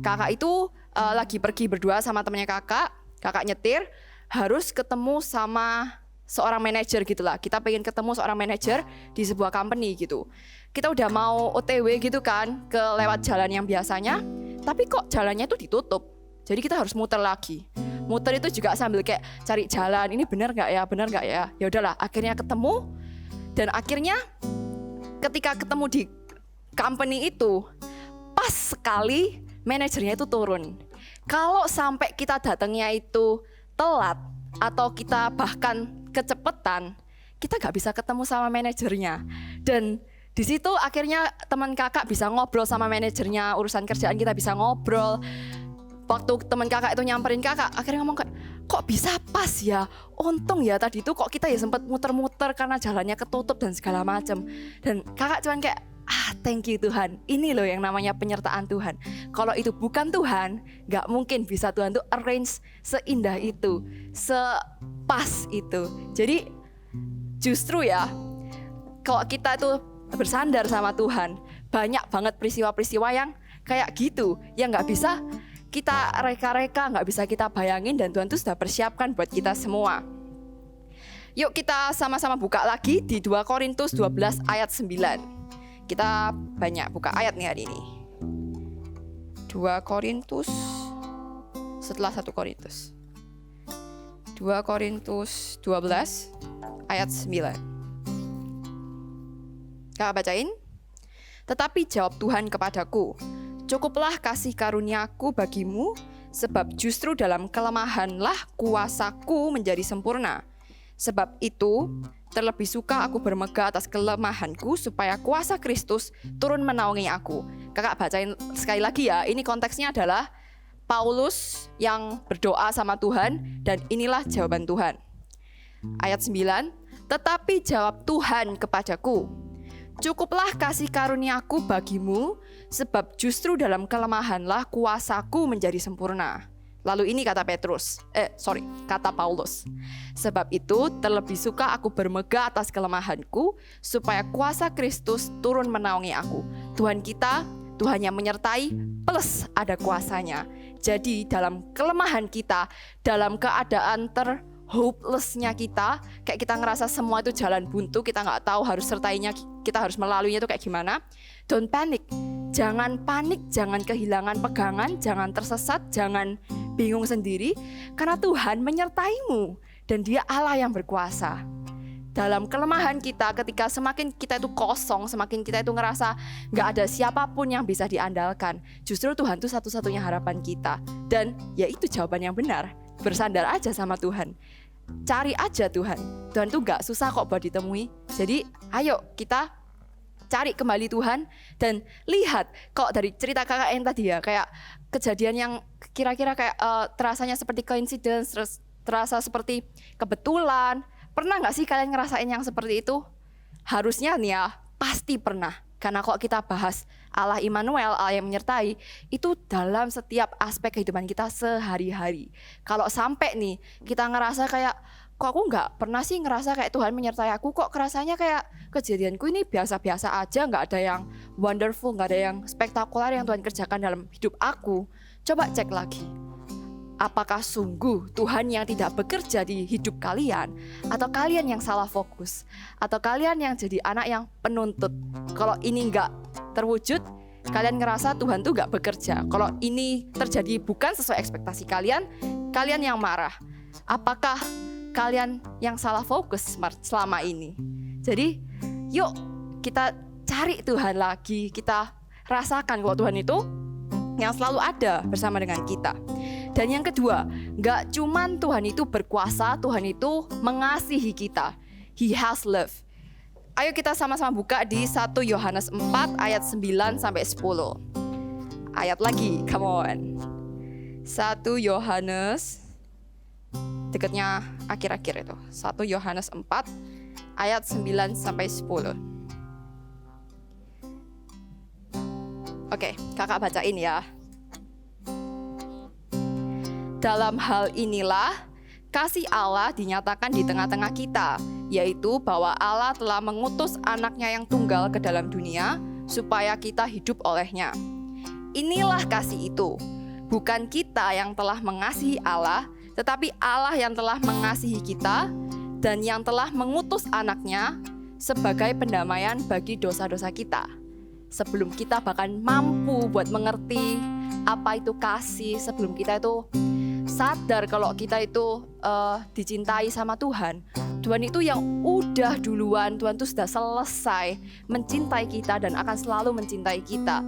Kakak itu lagi pergi berdua sama temannya kakak nyetir, harus ketemu sama seorang manajer gitulah. Kita pengen ketemu seorang manajer di sebuah company gitu. Kita udah mau OTW gitu kan, ke lewat jalan yang biasanya, tapi kok jalannya itu ditutup. Jadi kita harus muter lagi. Muter itu juga sambil kayak cari jalan, ini benar nggak ya? Ya udahlah, akhirnya ketemu. Dan akhirnya ketika ketemu di company itu, pas sekali manajernya itu turun. Kalau sampai kita datangnya itu telat atau kita bahkan kecepetan, kita gak bisa ketemu sama manajernya. Dan di situ akhirnya teman kakak bisa ngobrol sama manajernya, urusan kerjaan kita bisa ngobrol. Waktu teman kakak itu nyamperin kakak, akhirnya ngomong kayak, kok bisa pas ya? Untung ya tadi itu kok kita ya sempat muter-muter karena jalannya ketutup dan segala macam. Dan kakak cuman kayak, thank you Tuhan. Ini loh yang namanya penyertaan Tuhan. Kalau itu bukan Tuhan, gak mungkin bisa Tuhan tuh arrange seindah itu, sepas itu. Jadi justru ya, kalau kita tuh bersandar sama Tuhan, banyak banget peristiwa-peristiwa yang kayak gitu, yang gak bisa kita reka-reka, gak bisa kita bayangin, dan Tuhan tuh sudah persiapkan buat kita semua. Yuk kita sama-sama buka lagi di 2 Korintus 12 ayat 9. Kita banyak buka ayat nih hari ini. 2 Korintus setelah 1 Korintus. 2 Korintus 12 ayat 9. Kakak bacain. Tetapi jawab Tuhan kepadaku, cukuplah kasih karuniaku bagimu, sebab justru dalam kelemahanlah kuasaku menjadi sempurna. Sebab itu, terlebih suka aku bermegah atas kelemahanku, supaya kuasa Kristus turun menaungi aku. Kakak bacain sekali lagi ya, ini konteksnya adalah Paulus yang berdoa sama Tuhan, dan inilah jawaban Tuhan. Ayat 9, tetapi jawab Tuhan kepadaku, cukuplah kasih karuniaku bagimu, sebab justru dalam kelemahanlah kuasaku menjadi sempurna. Lalu ini kata kata Paulus. Sebab itu terlebih suka aku bermegah atas kelemahanku, supaya kuasa Kristus turun menaungi aku. Tuhan kita, Tuhan yang menyertai plus ada kuasanya. Jadi dalam kelemahan kita, dalam keadaan hopelessnya kita, kayak kita ngerasa semua itu jalan buntu, kita nggak tahu harus sertainya, kita harus melaluinya itu kayak gimana. Don't panic, jangan panik, jangan kehilangan pegangan, jangan tersesat, jangan bingung sendiri, karena Tuhan menyertaimu dan Dia Allah yang berkuasa. Dalam kelemahan kita, ketika semakin kita itu kosong, semakin kita itu ngerasa nggak ada siapapun yang bisa diandalkan, justru Tuhan itu satu-satunya harapan kita. Dan ya itu jawaban yang benar, bersandar aja sama Tuhan. Cari aja Tuhan. Tuhan tuh gak susah kok buat ditemui. Jadi ayo kita cari kembali Tuhan. Dan lihat kok dari cerita kakak yang tadi ya, kayak kejadian yang kira-kira kayak terasanya seperti coincidence, terasa seperti kebetulan. Pernah gak sih kalian ngerasain yang seperti itu? Harusnya nih ya, pasti pernah. Karena kok kita bahas Allah Immanuel, Allah yang menyertai, itu dalam setiap aspek kehidupan kita sehari-hari. Kalau sampai nih kita ngerasa kayak, kok aku nggak pernah sih ngerasa kayak Tuhan menyertai aku, kok kerasanya kayak kejadianku ini biasa-biasa aja, nggak ada yang wonderful, nggak ada yang spektakuler yang Tuhan kerjakan dalam hidup aku. Coba cek lagi. Apakah sungguh Tuhan yang tidak bekerja di hidup kalian? Atau kalian yang salah fokus? Atau kalian yang jadi anak yang penuntut? Kalau ini nggak terwujud, kalian ngerasa Tuhan tuh nggak bekerja. Kalau ini terjadi bukan sesuai ekspektasi kalian, kalian yang marah. Apakah kalian yang salah fokus selama ini? Jadi yuk kita cari Tuhan lagi. Kita rasakan kalau Tuhan itu yang selalu ada bersama dengan kita. Dan yang kedua, gak cuman Tuhan itu berkuasa, Tuhan itu mengasihi kita. He has love. Ayo kita sama-sama buka di 1 Yohanes 4 ayat 9 sampai 10. Ayat lagi, come on. 1 Yohanes, dekatnya akhir-akhir itu. 1 Yohanes 4 ayat 9 sampai 10. Oke, kakak bacain ya. Dalam hal inilah kasih Allah dinyatakan di tengah-tengah kita, yaitu bahwa Allah telah mengutus anaknya yang tunggal ke dalam dunia supaya kita hidup olehnya. Inilah kasih itu, bukan kita yang telah mengasihi Allah, tetapi Allah yang telah mengasihi kita dan yang telah mengutus anaknya sebagai pendamaian bagi dosa-dosa kita. Sebelum kita bahkan mampu buat mengerti apa itu kasih, sebelum kita itu sadar kalau kita itu dicintai sama Tuhan. Tuhan itu yang udah duluan, Tuhan itu sudah selesai mencintai kita dan akan selalu mencintai kita.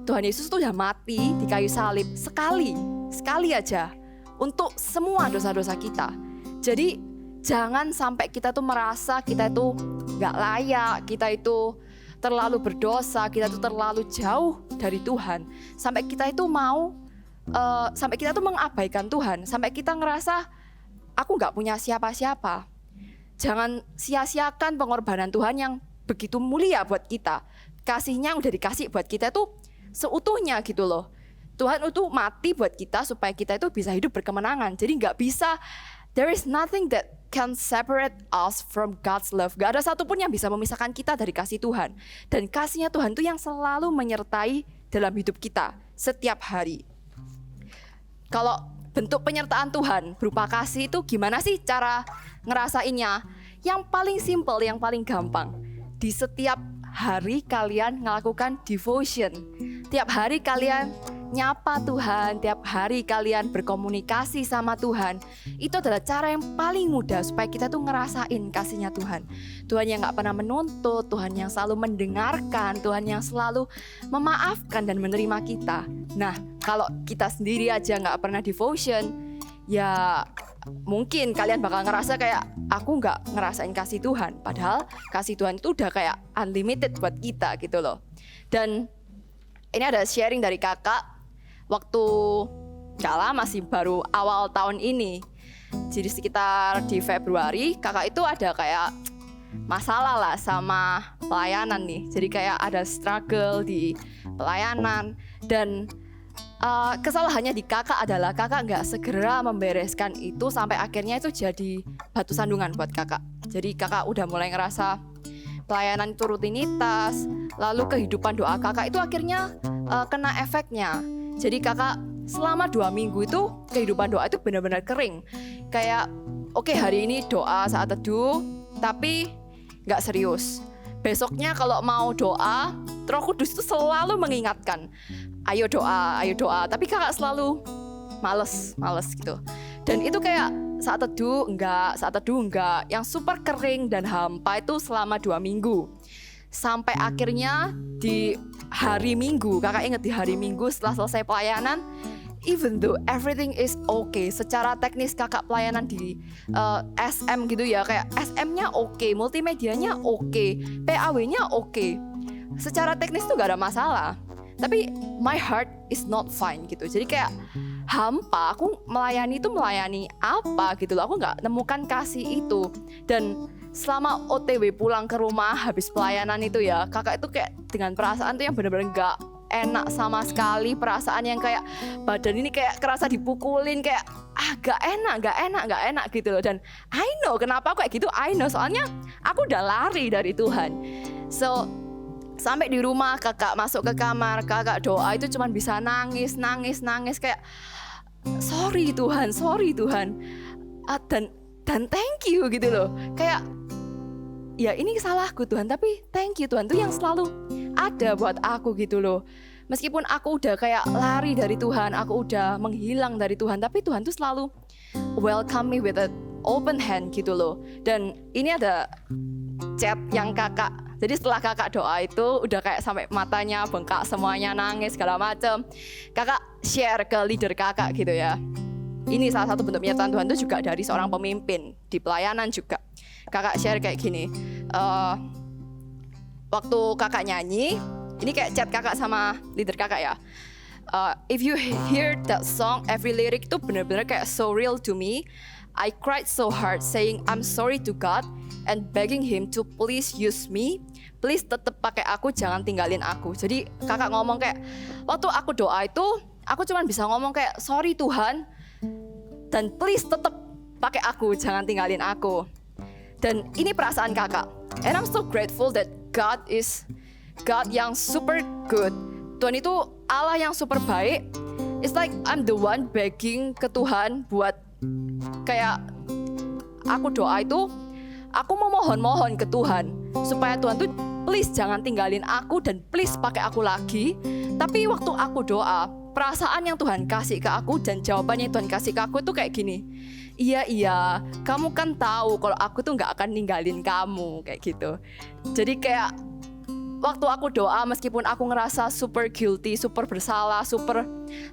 Tuhan Yesus tuh udah mati di kayu salib sekali aja untuk semua dosa-dosa kita. Jadi jangan sampai kita tuh merasa kita itu gak layak, kita itu terlalu berdosa, kita tuh terlalu jauh dari Tuhan, sampai kita itu sampai kita tuh mengabaikan Tuhan, sampai kita ngerasa aku gak punya siapa-siapa. Jangan sia-siakan pengorbanan Tuhan yang begitu mulia buat kita. Kasihnya yang udah dikasih buat kita tuh seutuhnya gitu loh. Tuhan itu mati buat kita supaya kita itu bisa hidup berkemenangan. Jadi gak bisa, there is nothing that can separate us from God's love. Gak ada satupun yang bisa memisahkan kita dari kasih Tuhan. Dan kasihnya Tuhan itu yang selalu menyertai dalam hidup kita setiap hari. Kalau bentuk penyertaan Tuhan berupa kasih itu gimana sih cara ngerasainnya? Yang paling simple, yang paling gampang. Di setiap hari kalian melakukan devotion. Tiap hari kalian nyapa Tuhan, tiap hari kalian berkomunikasi sama Tuhan. Itu adalah cara yang paling mudah supaya kita tuh ngerasain kasihnya Tuhan. Tuhan yang gak pernah menuntut, Tuhan yang selalu mendengarkan, Tuhan yang selalu memaafkan dan menerima kita. Nah, kalau kita sendiri aja gak pernah devotion, ya mungkin kalian bakal ngerasa kayak aku gak ngerasain kasih Tuhan. Padahal kasih Tuhan itu udah kayak unlimited buat kita gitu loh. Dan ini ada sharing dari kakak waktu gak lama sih, baru awal tahun ini. Jadi sekitar di Februari kakak itu ada kayak masalah lah sama pelayanan nih. Jadi kayak ada struggle di pelayanan. Dan kesalahannya di kakak adalah kakak gak segera membereskan itu sampai akhirnya itu jadi batu sandungan buat kakak. Jadi kakak udah mulai ngerasa pelayanan itu rutinitas, lalu kehidupan doa kakak itu akhirnya kena efeknya. Jadi kakak selama 2 minggu itu kehidupan doa itu benar-benar kering. Kayak oke, hari ini doa saat teduh tapi gak serius. Besoknya kalau mau doa, Roh Kudus itu selalu mengingatkan, ayo doa, tapi kakak selalu males gitu. Dan itu kayak saat teduh enggak, yang super kering dan hampa itu selama 2 minggu. Sampai akhirnya di hari Minggu, kakak ingat di hari Minggu setelah selesai pelayanan, even though everything is okay, secara teknis kakak pelayanan di SM gitu ya, kayak SM-nya oke, multimedianya oke, PAW-nya oke, secara teknis tuh gak ada masalah. Tapi my heart is not fine gitu. Jadi kayak hampa, aku melayani apa gitu loh, aku gak nemukan kasih itu. Dan selama OTW pulang ke rumah habis pelayanan itu ya, kakak itu kayak dengan perasaan tuh yang benar-benar gak enak sama sekali. Perasaan yang kayak badan ini kayak kerasa dipukulin, kayak gak enak gitu loh. Dan I know kenapa aku kayak gitu, I know soalnya aku udah lari dari Tuhan. So sampai di rumah kakak masuk ke kamar, kakak doa itu cuman bisa nangis kayak sorry Tuhan, dan thank you gitu loh. Kayak ya ini salahku Tuhan, tapi thank you Tuhan tuh yang selalu ada buat aku gitu loh. Meskipun aku udah kayak lari dari Tuhan, aku udah menghilang dari Tuhan, tapi Tuhan tuh selalu welcome me with an open hand gitu loh. Dan ini ada chat yang kakak, jadi setelah kakak doa itu udah kayak sampai matanya bengkak semuanya, nangis segala macem, kakak share ke leader kakak gitu ya. Ini salah satu bentuk penyertaan Tuhan itu juga dari seorang pemimpin di pelayanan juga. Kakak share kayak gini, waktu kakak nyanyi, ini kayak chat kakak sama leader kakak ya. If you hear that song, every lyric itu benar-benar kayak so real to me. I cried so hard saying I'm sorry to God and begging Him to please use me. Please tetap pakai aku, jangan tinggalin aku. Jadi kakak ngomong kayak waktu aku doa itu, aku cuma bisa ngomong kayak sorry Tuhan, dan please tetap pakai aku, jangan tinggalin aku. Dan ini perasaan kakak. And I'm so grateful that God is God yang super good. Tuhan itu Allah yang super baik. It's like I'm the one begging ke Tuhan buat kayak aku doa itu, aku mau mohon ke Tuhan supaya Tuhan tuh please jangan tinggalin aku dan please pakai aku lagi. Tapi waktu aku doa, perasaan yang Tuhan kasih ke aku dan jawaban yang Tuhan kasih ke aku tuh kayak gini, iya, kamu kan tahu kalau aku tuh gak akan ninggalin kamu, kayak gitu. Jadi kayak waktu aku doa, meskipun aku ngerasa super guilty, super bersalah, super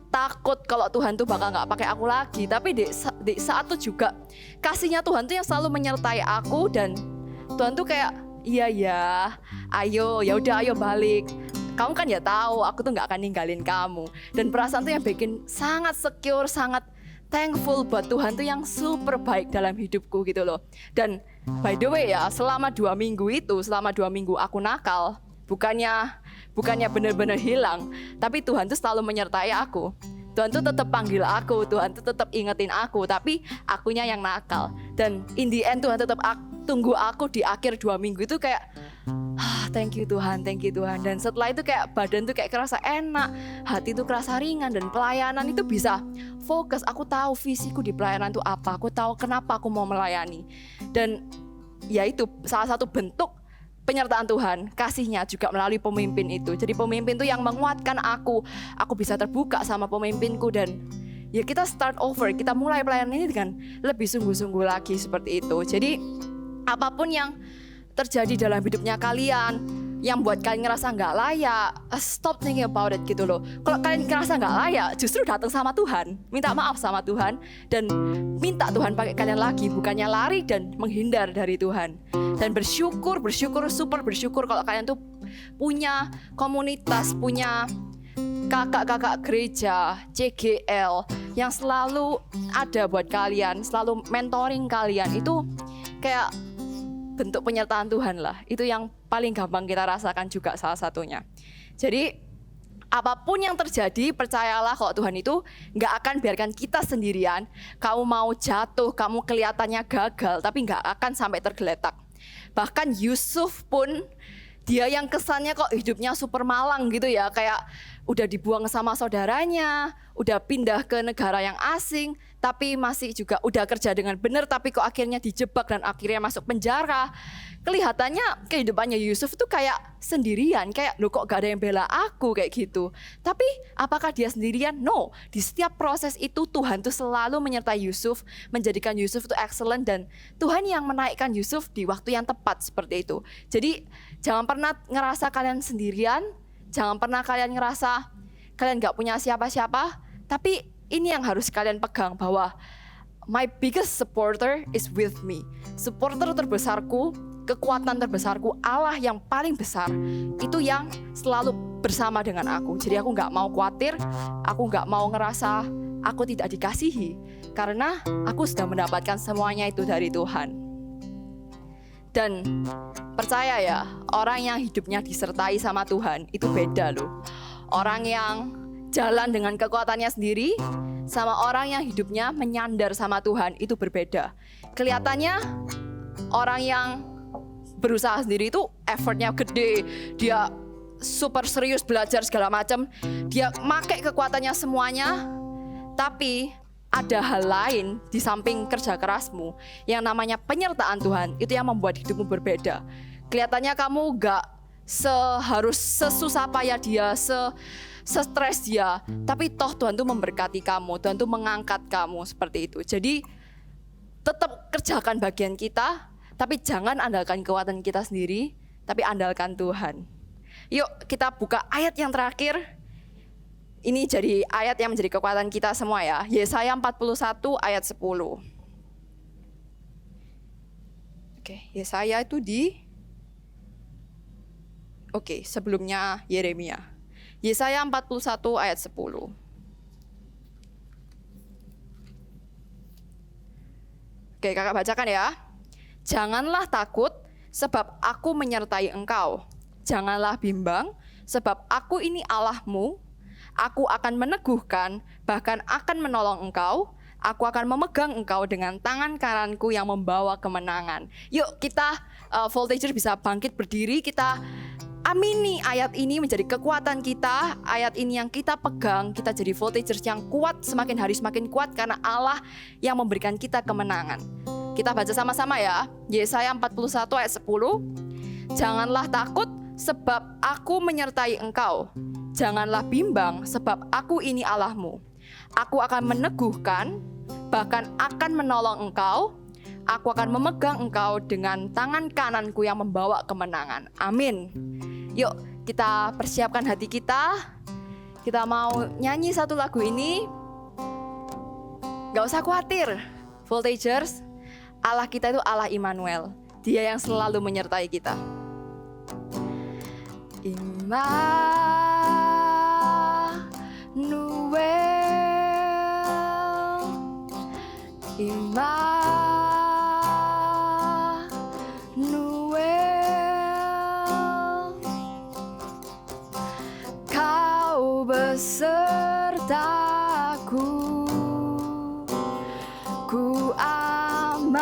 takut kalau Tuhan tuh bakal gak pakai aku lagi, tapi di saat tuh juga kasihnya Tuhan tuh yang selalu menyertai aku. Dan Tuhan tuh kayak, iya ya, ayo, ya udah, ayo balik. Kamu kan ya tahu aku tuh gak akan ninggalin kamu. Dan perasaan tuh yang bikin sangat secure, sangat thankful buat Tuhan tuh yang super baik dalam hidupku gitu loh. Dan by the way ya, selama 2 minggu aku nakal, bukannya benar-benar hilang, tapi Tuhan tuh selalu menyertai aku. Tuhan tuh tetap panggil aku, Tuhan tuh tetap ingetin aku, tapi akunya yang nakal. Dan in the end Tuhan tetap tunggu aku di akhir 2 minggu itu kayak, thank you Tuhan. Dan setelah itu kayak badan tuh kayak kerasa enak, hati tuh kerasa ringan, dan pelayanan itu bisa fokus. Aku tahu visiku di pelayanan itu apa, aku tahu kenapa aku mau melayani. Dan ya itu salah satu bentuk penyertaan Tuhan, kasihnya juga melalui pemimpin itu. Jadi pemimpin itu yang menguatkan aku bisa terbuka sama pemimpinku, dan ya kita start over, kita mulai pelayanan ini dengan lebih sungguh-sungguh lagi seperti itu. Jadi apapun yang terjadi dalam hidupnya kalian yang buat kalian ngerasa nggak layak, stop thinking about it gitu loh. Kalau kalian ngerasa nggak layak, justru datang sama Tuhan, minta maaf sama Tuhan, dan minta Tuhan pakai kalian lagi, bukannya lari dan menghindar dari Tuhan. Dan bersyukur, super bersyukur kalau kalian tuh punya komunitas, punya kakak-kakak gereja, CGL yang selalu ada buat kalian, selalu mentoring kalian. Itu kayak bentuk penyertaan Tuhan lah. Itu yang paling gampang kita rasakan juga salah satunya. Jadi apapun yang terjadi, percayalah kalau Tuhan itu gak akan biarkan kita sendirian. Kamu mau jatuh, kamu kelihatannya gagal, tapi gak akan sampai tergeletak. Bahkan Yusuf pun, dia yang kesannya kok hidupnya super malang gitu ya, kayak udah dibuang sama saudaranya, udah pindah ke negara yang asing, tapi masih juga udah kerja dengan benar, tapi kok akhirnya dijebak dan akhirnya masuk penjara. Kelihatannya kehidupannya Yusuf itu kayak sendirian, kayak loh kok gak ada yang bela aku kayak gitu. Tapi apakah dia sendirian? No, di setiap proses itu Tuhan tuh selalu menyertai Yusuf, menjadikan Yusuf itu excellent, dan Tuhan yang menaikkan Yusuf di waktu yang tepat seperti itu. Jadi jangan pernah ngerasa kalian sendirian, jangan pernah kalian ngerasa kalian gak punya siapa-siapa, tapi ini yang harus kalian pegang, bahwa my biggest supporter is with me. Supporter terbesarku, kekuatan terbesarku, Allah yang paling besar, itu yang selalu bersama dengan aku. Jadi aku gak mau khawatir, aku gak mau ngerasa aku tidak dikasihi, karena aku sudah mendapatkan semuanya itu dari Tuhan. Dan percaya ya, orang yang hidupnya disertai sama Tuhan itu beda loh. Orang yang jalan dengan kekuatannya sendiri sama orang yang hidupnya menyandar sama Tuhan itu berbeda. Kelihatannya orang yang berusaha sendiri itu effortnya gede, dia super serius belajar segala macam, dia pakai kekuatannya semuanya, tapi ada hal lain di samping kerja kerasmu yang namanya penyertaan Tuhan, itu yang membuat hidupmu berbeda. Kelihatannya kamu gak harus sesusah payah dia, stres dia, tapi toh Tuhan tuh memberkati kamu, Tuhan tuh mengangkat kamu seperti itu. Jadi tetap kerjakan bagian kita, tapi jangan andalkan kekuatan kita sendiri, tapi andalkan Tuhan. Yuk kita buka ayat yang terakhir. Ini jadi ayat yang menjadi kekuatan kita semua ya. Yesaya 41 ayat 10. Oke, Yesaya itu sebelumnya Yeremia. Yesaya 41 ayat 10. Oke, kakak bacakan ya. Janganlah takut, sebab aku menyertai engkau. Janganlah bimbang, sebab aku ini Allahmu. Aku akan meneguhkan, bahkan akan menolong engkau. Aku akan memegang engkau dengan tangan kananku yang membawa kemenangan. Yuk kita Voltager bisa bangkit berdiri, kita amini ayat ini menjadi kekuatan kita. Ayat ini yang kita pegang, kita jadi Voltagers yang kuat, semakin hari semakin kuat, karena Allah yang memberikan kita kemenangan. Kita baca sama-sama ya. Yesaya 41 ayat 10. Janganlah takut, sebab aku menyertai engkau. Janganlah bimbang, sebab aku ini Allahmu. Aku akan meneguhkan, bahkan akan menolong engkau. Aku akan memegang engkau dengan tangan kananku yang membawa kemenangan. Amin. Yuk kita persiapkan hati kita. Kita mau nyanyi satu lagu ini. Gak usah khawatir, Voltagers. Allah kita itu Allah Immanuel. Dia yang selalu menyertai kita. Immanuel, Kau besertaku, ku aman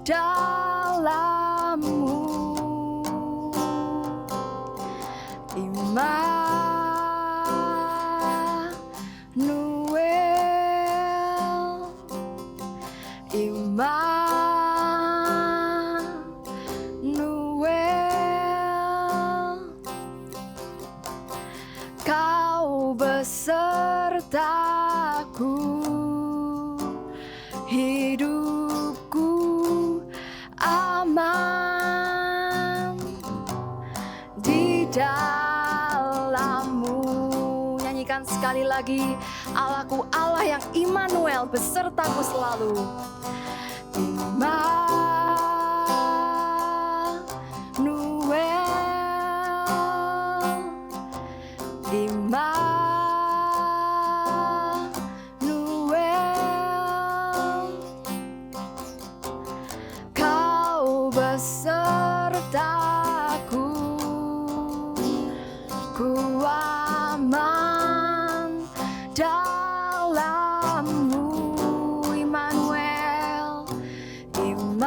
dalam-Mu. Immanuel, Kau besertaku, hidupku aman di dalam-Mu. Nyanyikan sekali lagi. Allahku Allah yang Immanuel, besertaku selalu. Immanuel, Kau besertaku, ku aman dalam-Mu. Immanuel, Immanuel,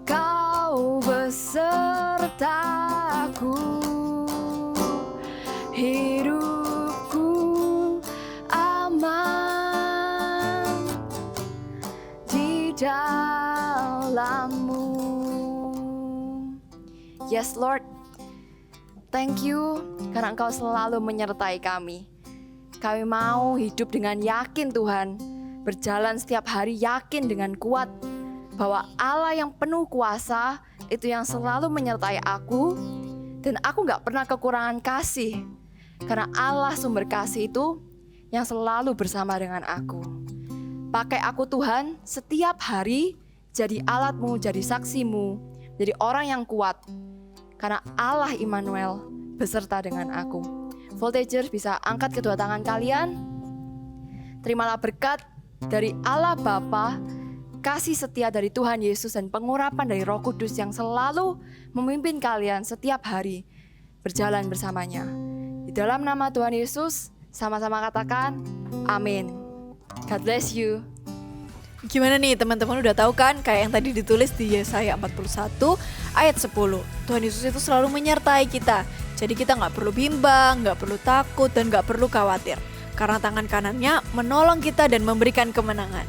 Kau besertaku, hidupku aman di dalam-Mu. Yes Lord, thank you karena Engkau selalu menyertai kami. Kami mau hidup dengan yakin Tuhan, berjalan setiap hari yakin dengan kuat bahwa Allah yang penuh kuasa itu yang selalu menyertai aku, dan aku gak pernah kekurangan kasih karena Allah sumber kasih itu yang selalu bersama dengan aku. Pakai aku Tuhan setiap hari jadi alat-Mu, jadi saksi-Mu, jadi orang yang kuat karena Allah Immanuel beserta dengan aku. Voltagers bisa angkat kedua tangan kalian. Terimalah berkat dari Allah Bapa, kasih setia dari Tuhan Yesus, dan pengurapan dari Roh Kudus yang selalu memimpin kalian setiap hari berjalan bersamanya. Di dalam nama Tuhan Yesus, sama-sama katakan amin. God bless you.
Gimana nih teman-teman, udah tahu kan kayak yang tadi ditulis di Yesaya 41 ayat 10. Tuhan Yesus itu selalu menyertai kita. Jadi kita gak perlu bimbang, gak perlu takut, dan gak perlu khawatir. Karena tangan kanannya menolong kita dan memberikan kemenangan.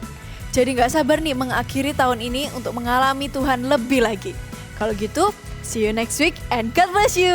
Jadi gak sabar nih mengakhiri tahun ini untuk mengalami Tuhan lebih lagi. Kalau gitu, see you next week and God bless you.